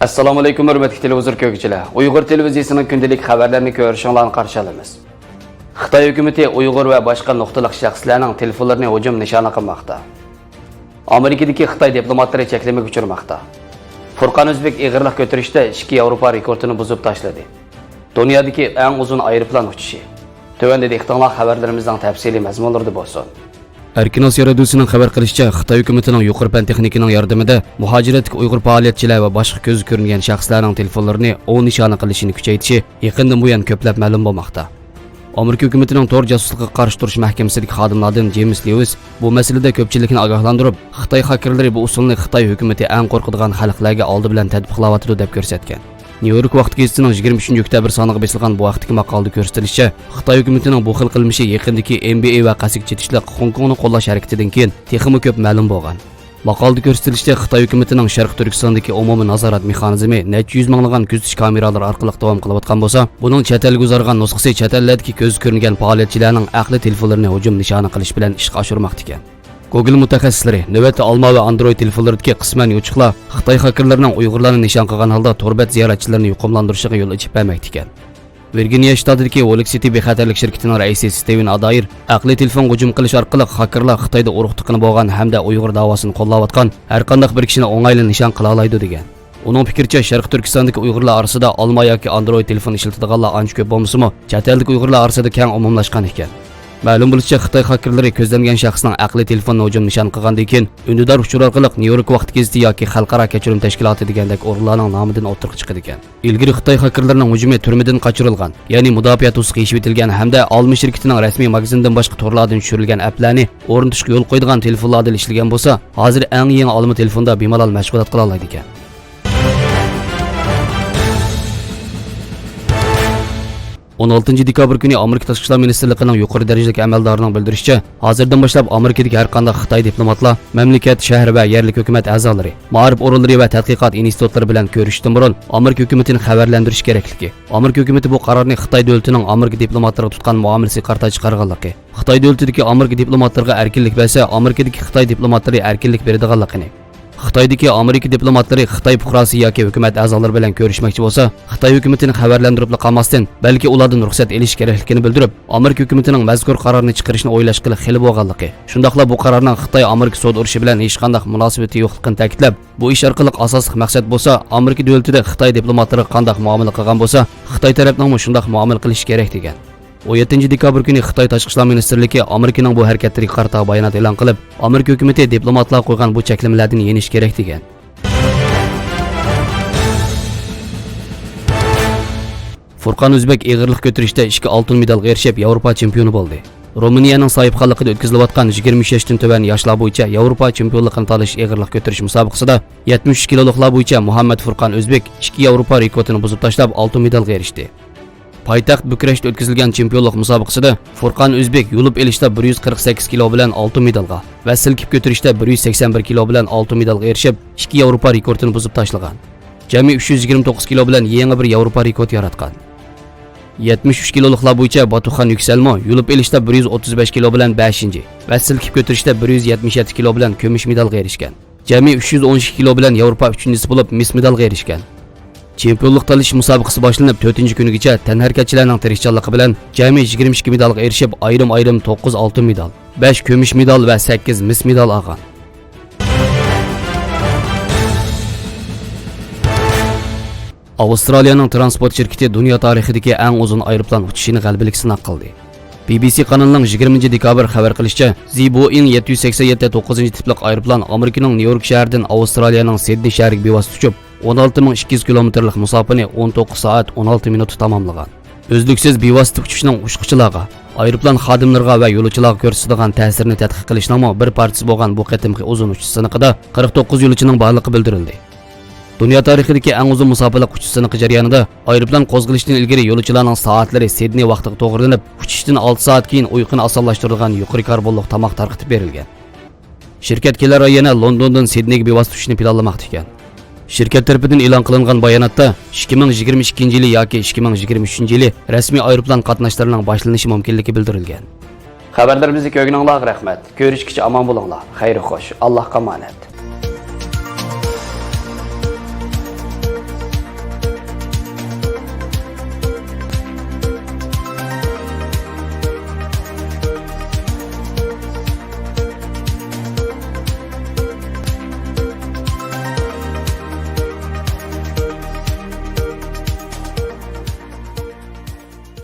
Assalomu alaykum hurmatli televizor ko'ruvchilar. Uyg'ur televiziyasining kundalik xabarlarini ko'rishinglarni qarshi olamiz. Xitoy hukumatı Uyg'ur va boshqa nuqtaliq shaxslarning telefonlarini hujum nishoni qilmoqda. Amerikadagi Xitoy diplomatlari cheklamaga uchirmoqda. Furqan O'zbek ig'irlik ko'tarishda 2 Yevropa rekordini buzib tashladi. Dunyodagi eng uzun aeroplan uchishi. Tövəndə dehqonlar xabarlarimizning tafsiliy mazmunlarida bo'lsin. Erkin Osiyo radiosuning xabar qilishicha, Xitoy hukumatining yuqori fan texnikining yordamida muhojiratga Uyg'ur faoliyatchilar va boshqa ko'zi ko'ringan shaxslarning telefonlarini o'z nishoni qilishini kuchaytirishi yaqindan buyon ko'plab ma'lum bo'lmoqda. Amerika hukumatining to'r josusligiga qarshi turish mahkamasidagi xodimlardan James Lewis bu masalada ko'pchilikni ogohlantirib, Xitoy xakerlari bu usulni Xitoy hukumati eng qo'rqadigan xalqlarga oldi bilan tatbiqlayotdi deb ko'rsatgan. New York vaqt gazetining 23 oktyabr soniga besilgan bu vaqtdagi maqolada ko'rsatilishicha, Xitoy hukumatining bu xil qilmishi yaqindagi NBA va qasik chetishliq Hong Kongni qo'llash harakatidan keyin texmi ko'p ma'lum bo'lgan. Maqolada ko'rsatilishicha, Xitoy hukumatining Sharq Turkistondagi umumiy nazorat mexanizmi necha yuz minglagan kuzatish kameralari orqali davom qilayotgan bo'lsa, buning chet elga uzargan nusxasi chet ellardagi ko'z ko'ringan faoliyatchilarning aqli telefonlarini hujum nishoni qilish bilan ishga oshirmoqda ekan. Google mutaxassislari navbatda Alma va Android telefonlaridagi qisman yo'chiqlar Xitoy xakerlarining Uyg'urlarni nishon qilgan holda torbat ziyoratchilarini yuqumlantirishiga yo'l ochib bermoqda ekan. Virginia shtatidagi Wall City bexatarlik shirkatining raisi Steven Adair aqli telefon hujum qilish orqali xakerlar Xitoyda urug' tiqini bo'lgan hamda Uyg'ur davosini qo'llayotgan har qanday bir kishini o'ng'ayli nishon qila oladi degan. Uning fikricha, Sharq Turkistondagi Uyg'urlar orasida Alma yoki Android telefon ishlatadiganlar ancha ko'p bo'lmasa-mu, chet eldagi Uyg'urlar orasida keng umumlashgan ekan. Ma'lum bo'lishicha, Xitoy xakerlari ko'zlangan shaxsning aqli telefonini hujum nishon qilgandan keyin undidor uchur orqali New York vaqt gazeti yoki xalqaro kechirim tashkiloti degandek o'rinlarning nomidan o'tirib chiqadi ekan. Ilgari Xitoy xakerlarining hujumi turmadan qochirilgan, ya'ni mudofaa to'siqi yechib etilgan hamda Alma shirkatining rasmiy magazindan boshqa torlardan tushirilgan applarni o'rnatishga yo'l qo'ydigan telefonlarda ishlagan bo'lsa, hozir eng yangi Alma telefonda bemalol mashg'ulot qila oladi ekan. 16 dekabr kuni Amerika Tashqi ishlar ministerligining yuqori darajadagi amaldorining bildirishicha, hozirdan boshlab Amerikadagi har qanday Xitoy diplomatlar, mamlakat, shahar va yerlik hukumat a'zolari, ma'rif o'rinlari va tadqiqot institutlari bilan ko'rishishdan burun Amerika hukumatini xabarlantirish kerakligi. Amerika hukumati bu qarorni Xitoy davlatining Amerika diplomatlariga tutgan muomalasi qarta chiqarganligi, Xitoy davlatidagi Amerika diplomatlariga erkinlik bersa, Amerikadagi Xitoy diplomatlari erkinlik beradiganligini, Xitoydagi Amerika diplomatlari Xitoy fuqarosi yoki hukumat a'zolari bilan ko'rishmoqchi bo'lsa, Xitoy hukumatini xabarlantirib qolmasdan, balki ulardan ruxsat olish kerakligini bildirib, Amerika hukumatining mazkur qarorni chiqarishni o'ylash qilib xili bo'lganligi. Shundaqla bu qarorning Xitoy Amerika sud urushi bilan hech qanday munosabati yo'qligini ta'kidlab, bu ish orqali asosiy maqsad bo'lsa, Amerika davlatida Xitoy diplomatlari qanday muomala qilgan bo'lsa, Xitoy tarafining shunday muomala qilish kerak degan. 17 dekabr kuni Xitoy Tashqi ishlar ministerligi Amerikaning bu harakatlariga qarata bayonot e'lon qilib, Amerika hukumatı diplomatlar qo'ygan bu cheklamalardan yenish kerak degan. Furqan O'zbek ig'irlik ko'tarishda 2 oltin medalga erishib, Yevropa chempioni bo'ldi. Ruminiyaning sohibxonligida o'tkazilayotgan 23 yoshdan tuvan yoshlar bo'yicha Yevropa chempionligini tanlash ig'irlik ko'tarish musobaqasida 73 kiloliklar bo'yicha Muhammad Furqan O'zbek 2 Yevropa rekordini buzib tashlab, oltin medalga erishdi. Paytaxt Bukarestda o'tkazilgan chempionlik musobaqasida Furqan O'zbek yulib elishda 148 kilo bilan oltin medalga va silkib ko'tarishda 181 kilo bilan oltin medalga erishib, 2 Yevropa rekordini buzib tashlagan. Jami 329 kilo bilan yangi bir Yevropa rekord yaratgan. 73 kiloliklar bo'yicha Batuxan Yuksalmo yulib elishda 135 kilo bilan 5-chi va silkib ko'tarishda 177 kilo bilan kumush medalga erishgan. Jami 312 kilo bilan Yevropa 3-chisi bo'lib, mis medalga erishgan. Chempionlik tanlash musobaqasi boshlanib 4-kunigacha tanharkatchilarning tirishchanligi bilan jami 22 medalga erishib, ayrim-ayrim 9 oltin medal, 5 kumush medal va 8 mis medal olgan. Avstraliyaning transport shirkati dunyo tarixidagi eng uzun aeroplan uchishini g'alabalik sinab qildi. BBC kanalining 20 dekabr xabar qilishicha, Boeing 787-9 tiplik aeroplan Amerikaning New York shahridan Avstraliyaning Sydney shahriga bevosita uchib, 16200 kilometrlik masofani 19 soat 16 minut tamomlagan. O'zliksiz bevosita uchishning ushquchilarga, aeroplan xodimlariga va yo'lovchilarga ko'rsatadigan ta'sirini tadqiq qilishning bir parchasi bo'lgan bu qatimki uzun uchish siniqida 49 yo'lovchining borligi bildirildi. Dunyo tarixidagi eng uzun musofalar uchish siniqi jarayonida aeroplan qo'zg'alishdan ilgari yo'lovchilarning soatlari Sydney vaqtiga to'g'rilanib, uchishdan 6 soat keyin uyquni osonlashtirilgan yuqori karbonliq tomoq tarqatib berilgan. Shirkat kelar oy yana Londondan Sydneyga bevosita uchishni planlamoqda ekan. Shirkat tarafidan e'lon qilingan bayonotda 2022 yili yoki 2023 yili rasmiy aeroplan qatnashlarining boshlanishi mumkinligi bildirilgan. Xabarlarimizni ko'rganingizga rahmat. Ko'rishgacha omon bo'linglar. Xayr xo'sh. Allohga omonat.